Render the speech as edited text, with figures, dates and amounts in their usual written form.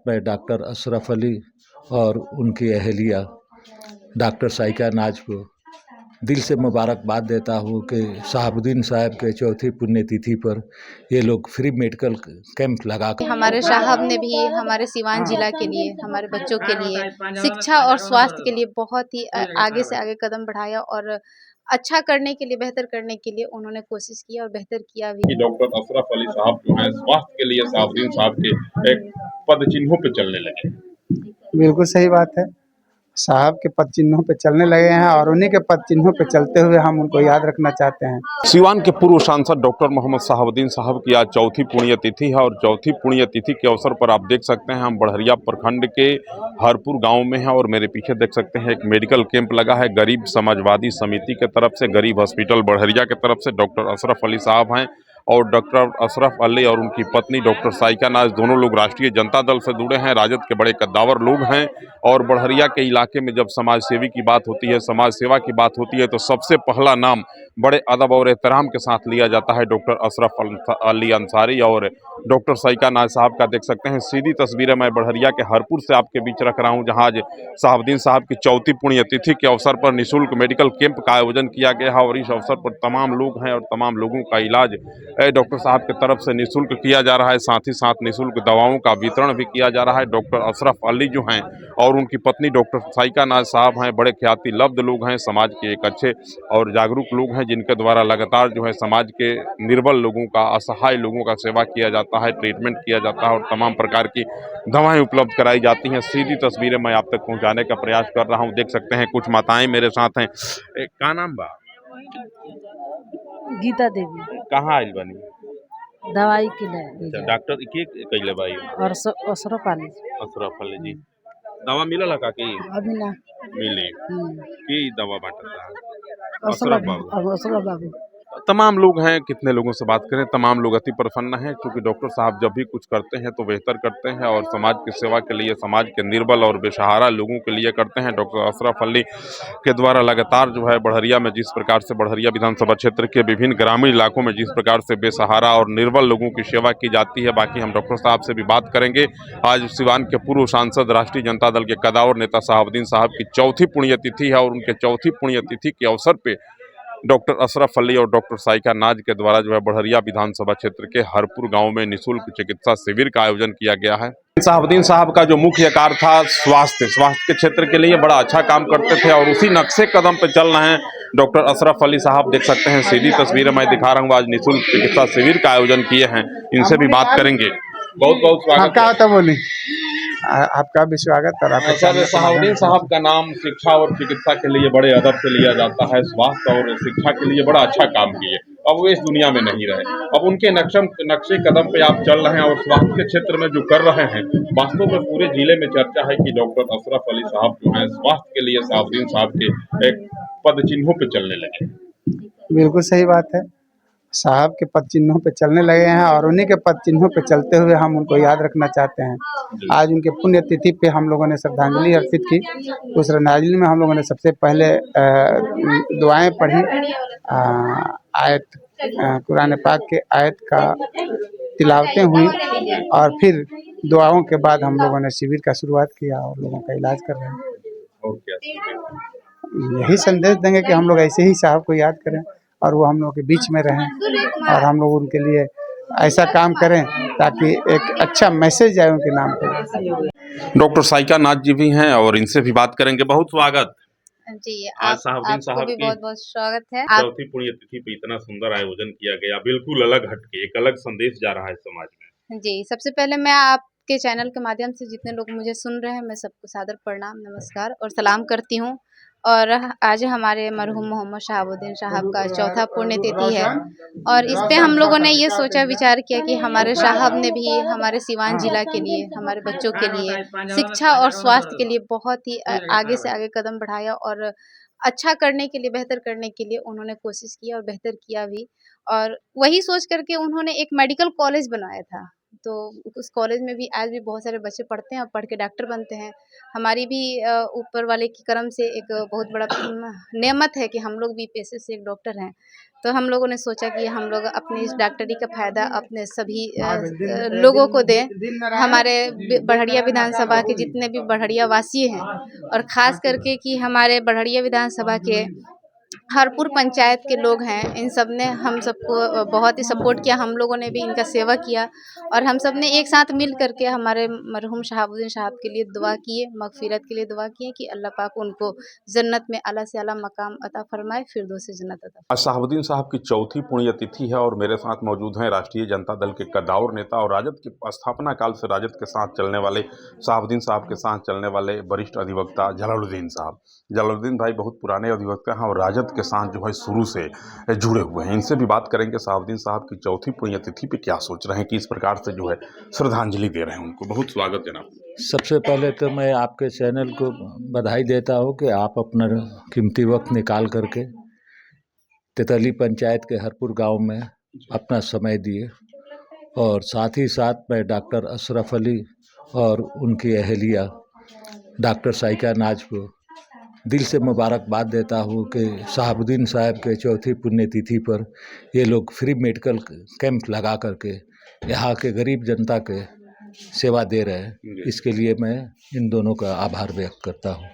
मैं डॉक्टर अशरफ अली और उनकी अहलिया डॉक्टर साइका नाज को दिल से मुबारकबाद देता हूँ कि शहाबुद्दीन साहब के चौथी पुण्यतिथि पर ये लोग फ्री मेडिकल कैंप लगा कर हमारे साहब ने भी हमारे सिवान जिला के लिए, हमारे बच्चों के लिए, शिक्षा और स्वास्थ्य के लिए बहुत ही आगे से आगे कदम बढ़ाया और अच्छा करने के लिए, बेहतर करने के लिए उन्होंने कोशिश की और बेहतर किया भी। डॉक्टर अशरफ अली साहब जो हैं स्वास्थ्य के लिए शहाबुद्दीन साहब के एक पद चिन्हों पे चलने लगे। बिल्कुल सही बात है। साहब के पद चिन्हों पे चलने लगे हैं और उन्हीं के पद चिन्हों पे चलते हुए हम उनको याद रखना चाहते हैं। सिवान के पूर्व सांसद डॉक्टर मोहम्मद शहाबुद्दीन साहब की आज चौथी पुण्यतिथि है और चौथी पुण्यतिथि के अवसर पर आप देख सकते हैं हम बड़हरिया प्रखंड के हरपुर गांव में हैं और मेरे पीछे देख सकते हैं एक मेडिकल कैंप लगा है। गरीब समाजवादी समिति के तरफ से, गरीब हॉस्पिटल बड़हरिया के तरफ से डॉक्टर अशरफ अली साहब हैं और डॉक्टर अशरफ अली और उनकी पत्नी डॉक्टर साइका नाज दोनों लोग राष्ट्रीय जनता दल से जुड़े हैं। राजद के बड़े कद्दावर लोग हैं और बड़हरिया के इलाके में जब समाज सेवी की बात होती है, समाज सेवा की बात होती है तो सबसे पहला नाम बड़े अदब और एहतराम के साथ लिया जाता है डॉक्टर अशरफ अली अंसारी और डॉक्टर साइका नाज साहब का। देख सकते हैं सीधी तस्वीरें मैं बड़हरिया के हरपुर से आपके बीच रख रहा हूं, जहां आज शहाबुद्दीन साहब की चौथी पुण्यतिथि के अवसर पर निःशुल्क मेडिकल कैंप का आयोजन किया गया है और इस अवसर पर तमाम लोग हैं और तमाम लोगों का इलाज डॉक्टर साहब की तरफ से निःशुल्क किया जा रहा है। साथ ही साथ निःशुल्क दवाओं का वितरण भी किया जा रहा है। डॉक्टर अशरफ अली जो हैं और उनकी पत्नी डॉक्टर साइका नाज साहब हैं, बड़े ख्याति लब्ध लोग हैं, समाज के एक अच्छे और जागरूक लोग हैं जिनके द्वारा लगातार जो है समाज के निर्बल लोगों का, असहाय लोगों का सेवा किया जाता है, ट्रीटमेंट किया जाता है और तमाम प्रकार की दवाएं उपलब्ध कराई जाती हैं। सीधी तस्वीरें मैं आप तक पहुंचाने का प्रयास कर रहा हूं। देख सकते हैं कुछ माताएं मेरे साथ हैं। का नाम बा? गीता देवी। कहाँ आइल बनी? दवाई के लिए अच्छा, डॉक्टर के कइले बाई? और असरफ अली। अशरफ अली जी। दवा मिलल का की? अभी ना मिली की दवा बांटता? अशरफ असरफ बाबू। असरफ बाबू। तमाम लोग हैं, कितने लोगों से बात करें, तमाम लोग अति प्रसन्न हैं क्योंकि डॉक्टर साहब जब भी कुछ करते हैं तो बेहतर करते हैं और समाज की सेवा के लिए, समाज के निर्बल और बेसहारा लोगों के लिए करते हैं। डॉक्टर अशरफ अली के द्वारा लगातार जो है बड़हरिया में जिस प्रकार से, बड़हरिया विधानसभा क्षेत्र के विभिन्न ग्रामीण इलाकों में जिस प्रकार से बेसहारा और निर्बल लोगों की सेवा की जाती है। बाकी हम डॉक्टर साहब से भी बात करेंगे। आज सिवान के पूर्व सांसद, राष्ट्रीय जनता दल के कदावर नेता शहाबुद्दीन साहब की चौथी पुण्यतिथि है और उनके चौथी पुण्यतिथि के अवसर पर डॉक्टर अशरफ अली और डॉक्टर साइका नाज के द्वारा जो है बड़हरिया विधानसभा क्षेत्र के हरपुर गांव में निःशुल्क चिकित्सा शिविर का आयोजन किया गया है। शहाबुद्दीन साहब का जो मुख्य कार्य था स्वास्थ्य के क्षेत्र के लिए बड़ा अच्छा काम करते थे और उसी नक्शे कदम पे चल रहे हैं डॉक्टर अशरफ अली साहब। देख सकते हैं सीधी तस्वीरें मैं दिखा रहा हूँ। आज निःशुल्क चिकित्सा शिविर का आयोजन किए हैं, इनसे भी बात करेंगे। बहुत बहुत स्वागत। क्या होता बोली आपका भी स्वागत। और शहाबुद्दीन साहब का नाम शिक्षा और चिकित्सा के लिए बड़े अदब से लिया जाता है, स्वास्थ्य और शिक्षा के लिए बड़ा अच्छा काम किए। अब वो इस दुनिया में नहीं रहे, अब उनके नक्शे कदम पे आप चल रहे हैं और स्वास्थ्य के क्षेत्र में जो कर रहे हैं, वास्तव में पूरे जिले में चर्चा है कि डॉक्टर अशरफ अली साहब जो हैं स्वास्थ्य के लिए शहाबुद्दीन साहब के एक पद चिन्हों पे चलने लगे। बिल्कुल सही बात है। साहब के पद चिन्हों पे चलने लगे हैं और उन्हीं के पद चिन्हों पे चलते हुए हम उनको याद रखना चाहते हैं। आज उनके पुण्यतिथि पे हम लोगों ने श्रद्धांजलि अर्पित की। उस श्रद्धांजलि में हम लोगों ने सबसे पहले दुआएं पढ़ी, आयत कुरान पाक के आयत का तिलावतें हुई और फिर दुआओं के बाद हम लोगों ने शिविर का शुरुआत किया और लोगों का इलाज कर रहे हैं। यही संदेश देंगे कि हम लोग ऐसे ही साहब को याद करें और वो हम लोग के बीच में रहें और हम लोग उनके लिए ऐसा काम करें ताकि एक अच्छा मैसेज जाए उनके नाम पर। डॉक्टर साइका नाज जी भी हैं और इनसे भी बात करेंगे। बहुत स्वागत जी। आज शहाबुद्दीन साहब की बहुत बहुत स्वागत है। चौथी पुण्यतिथि पे इतना सुंदर आयोजन किया गया, बिल्कुल अलग हटके एक अलग संदेश जा रहा है समाज में। जी, सबसे पहले मैं आपके चैनल के माध्यम से जितने लोग मुझे सुन रहे हैं, मैं सबको सादर प्रणाम, नमस्कार और सलाम करती हूँ। और आज हमारे मरहूम मोहम्मद शहाबुद्दीन साहब का चौथा पुण्यतिथि है और इस पे हम लोगों ने ये सोचा विचार किया कि हमारे साहब ने भी हमारे सिवान जिला के लिए, हमारे बच्चों के लिए, शिक्षा और स्वास्थ्य के लिए बहुत ही आगे से आगे कदम बढ़ाया और अच्छा करने के लिए, बेहतर करने के लिए उन्होंने कोशिश की और बेहतर किया भी। और वही सोच करके उन्होंने एक मेडिकल कॉलेज बनाया था तो उस कॉलेज में भी आज भी बहुत सारे बच्चे पढ़ते हैं और पढ़ के डॉक्टर बनते हैं। हमारी भी ऊपर वाले की करम से एक बहुत बड़ा नेमत है कि हम लोग भी पेशे से एक डॉक्टर हैं। तो हम लोगों ने सोचा कि हम लोग अपनी इस डॉक्टरी का फ़ायदा अपने सभी लोगों को दें। हमारे बड़हरिया विधानसभा के जितने भी बड़हरिया वासी हैं और ख़ास करके कि हमारे बड़हरिया विधानसभा के हरपुर पंचायत के लोग हैं, इन सब ने हम सबको बहुत ही सपोर्ट किया। हम लोगों ने भी इनका सेवा किया और हम सब ने एक साथ मिल करके हमारे मरहूम शहाबुद्दीन साहब के लिए दुआ किए, मग़फ़िरत के लिए दुआ किए कि अल्लाह पाक उनको जन्नत में आला से आला मकाम अता फ़रमाए, फिरदौस जन्नत अता। आज शहाबुद्दीन साहब की चौथी पुण्यतिथि है और मेरे साथ मौजूद हैं राष्ट्रीय जनता दल के कद्दावर नेता और राजद के स्थापना काल से राजद के साथ चलने वाले शहाबुद्दीन साहब के साथ चलने वाले वरिष्ठ अधिवक्ता जलालुद्दीन साहब। जलालुद्दीन भाई बहुत पुराने अधिवक्ता हैं और राजद के साथ जो है शुरू से जुड़े हुए हैं। इनसे भी बात करेंगे शहाबुद्दीन साहब की चौथी पुण्यतिथि पे क्या सोच रहे हैं, कि इस प्रकार से जो है श्रद्धांजलि दे रहे हैं उनको। बहुत स्वागत जनाब। सबसे पहले तो मैं आपके चैनल को बधाई देता हूँ कि आप अपना कीमती वक्त निकाल करके तेतली पंचायत के हरपुर गांव में अपना समय दिए, और साथ ही साथ मैं डॉक्टर अशरफ अली और उनकी अहलिया डॉक्टर साइका नाज को दिल से मुबारकबाद देता हूँ कि शहाबुद्दीन साहब के चौथी पुण्यतिथि पर ये लोग फ्री मेडिकल कैंप लगा करके यहाँ के गरीब जनता के सेवा दे रहे हैं। इसके लिए मैं इन दोनों का आभार व्यक्त करता हूँ।